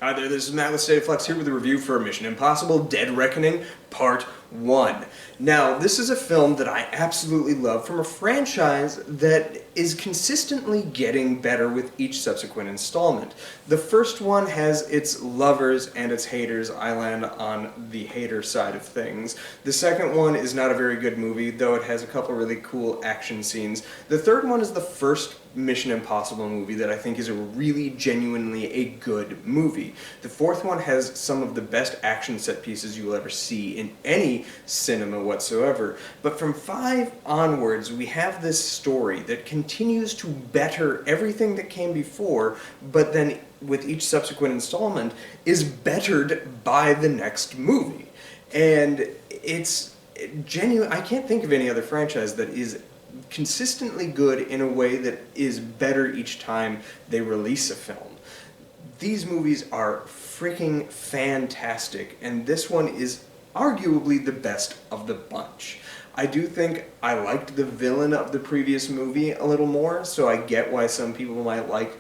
Hi there, this is Matt with State of Flux here with a review for Mission Impossible Dead Reckoning Part 1. Now, this is a film that I absolutely love from a franchise that is consistently getting better with each subsequent installment. The first one has its lovers and its haters. I land on the hater side of things. The second one is not a very good movie, though it has a couple really cool action scenes. The third one is the first Mission Impossible movie that I think is a really genuinely a good movie. The fourth one has some of the best action set pieces you will ever see in any cinema whatsoever. But from 5 onwards, we have this story that continues to better everything that came before, but then with each subsequent installment is bettered by the next movie. And it's genuine. I can't think of any other franchise that is consistently good in a way that is better each time they release a film. These movies are freaking fantastic, and this one is arguably the best of the bunch. I do think I liked the villain of the previous movie a little more, so I get why some people might like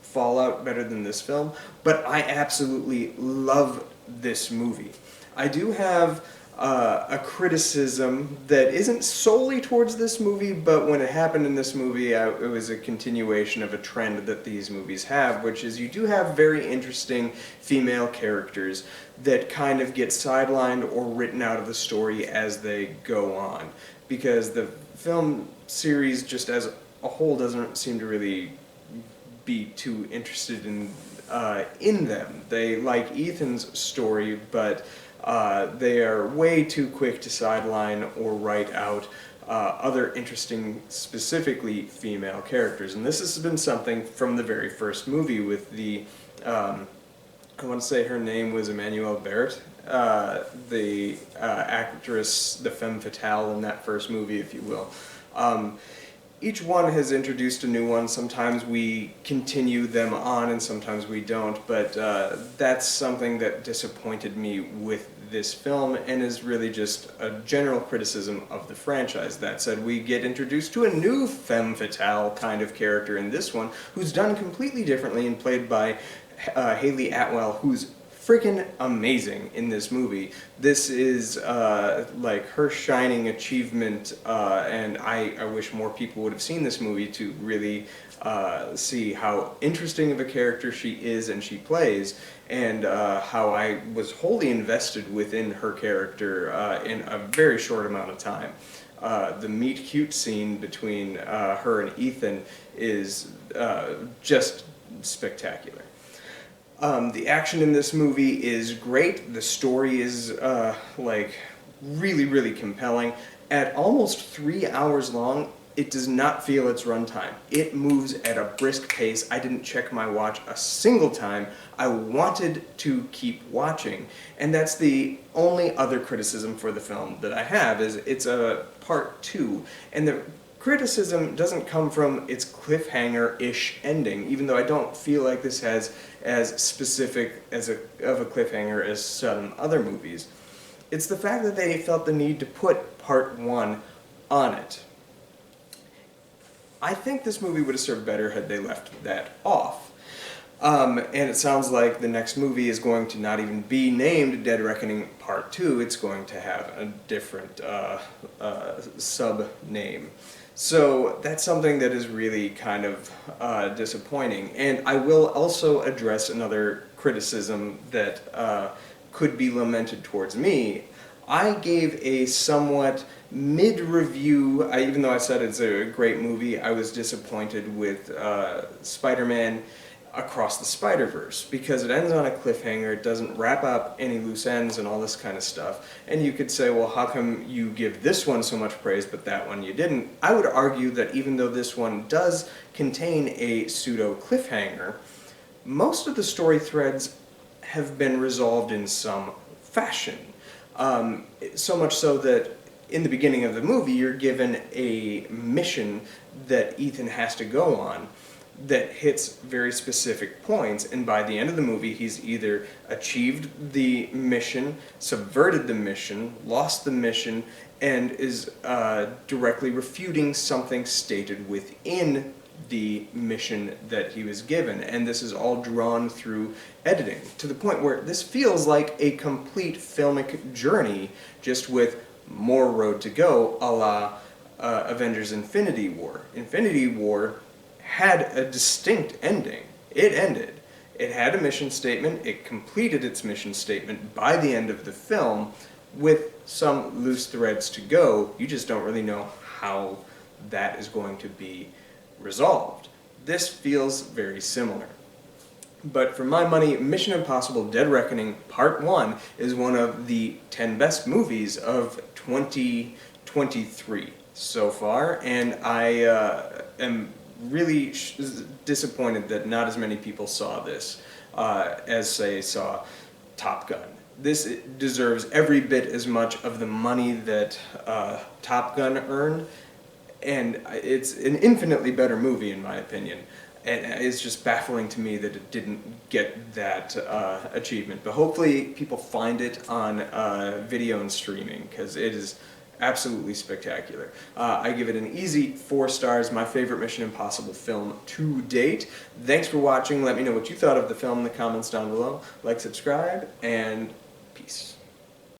Fallout better than this film, but I absolutely love this movie. I do have a criticism that isn't solely towards this movie, but when it happened in this movie, it was a continuation of a trend that these movies have, which is you do have very interesting female characters that kind of get sidelined or written out of the story as they go on, because the film series just as a whole doesn't seem to really be too interested in them. They like Ethan's story, but they are way too quick to sideline or write out other interesting, specifically female characters. And this has been something from the very first movie with the, I want to say her name was Emmanuelle Barrett, the actress, the femme fatale in that first movie, if you will. Each one has introduced a new one. Sometimes we continue them on and sometimes we don't, but that's something that disappointed me with this film and is really just a general criticism of the franchise. That said, we get introduced to a new femme fatale kind of character in this one who's done completely differently and played by Hayley Atwell, who's freaking amazing in this movie. This is like her shining achievement, and I wish more people would have seen this movie to really see how interesting of a character she is and she plays, and how I was wholly invested within her character in a very short amount of time. The meet cute scene between her and Ethan is just spectacular. The action in this movie is great. The story is like really, really compelling. At almost 3 hours long, it does not feel its runtime. It moves at a brisk pace. I didn't check my watch a single time. I wanted to keep watching. And that's the only other criticism for the film that I have, is it's a part 2. And the criticism doesn't come from its cliffhanger-ish ending, even though I don't feel like this has as specific of a cliffhanger as some other movies. It's the fact that they felt the need to put part 1 on it. I think this movie would have served better had they left that off. And it sounds like the next movie is going to not even be named Dead Reckoning Part 2, it's going to have a different sub-name. So that's something that is really kind of disappointing. And I will also address another criticism that could be lamented towards me. I gave a somewhat mid-review, even though I said it's a great movie. I was disappointed with Spider-Man Across the Spider-Verse, because it ends on a cliffhanger, it doesn't wrap up any loose ends and all this kind of stuff. And you could say, well, how come you give this one so much praise but that one you didn't? I would argue that even though this one does contain a pseudo-cliffhanger, most of the story threads have been resolved in some fashion. So much so that in the beginning of the movie you're given a mission that Ethan has to go on that hits very specific points, and by the end of the movie he's either achieved the mission, subverted the mission, lost the mission, and is directly refuting something stated within the mission that he was given, and this is all drawn through editing, to the point where this feels like a complete filmic journey, just with more road to go, a la Avengers Infinity War. Infinity War had a distinct ending. It ended. It had a mission statement, it completed its mission statement by the end of the film, with some loose threads to go. You just don't really know how that is going to be resolved. This feels very similar. But for my money, Mission Impossible Dead Reckoning Part 1 is one of the 10 best movies of 2023 so far, and I am really disappointed that not as many people saw this as, say, saw Top Gun. This deserves every bit as much of the money that Top Gun earned, and it's an infinitely better movie in my opinion. And it's just baffling to me that it didn't get that achievement. But hopefully people find it on video and streaming, because it is absolutely spectacular. I give it an easy 4 stars, my favorite Mission Impossible film to date. Thanks for watching. Let me know what you thought of the film in the comments down below. Like, subscribe, and peace.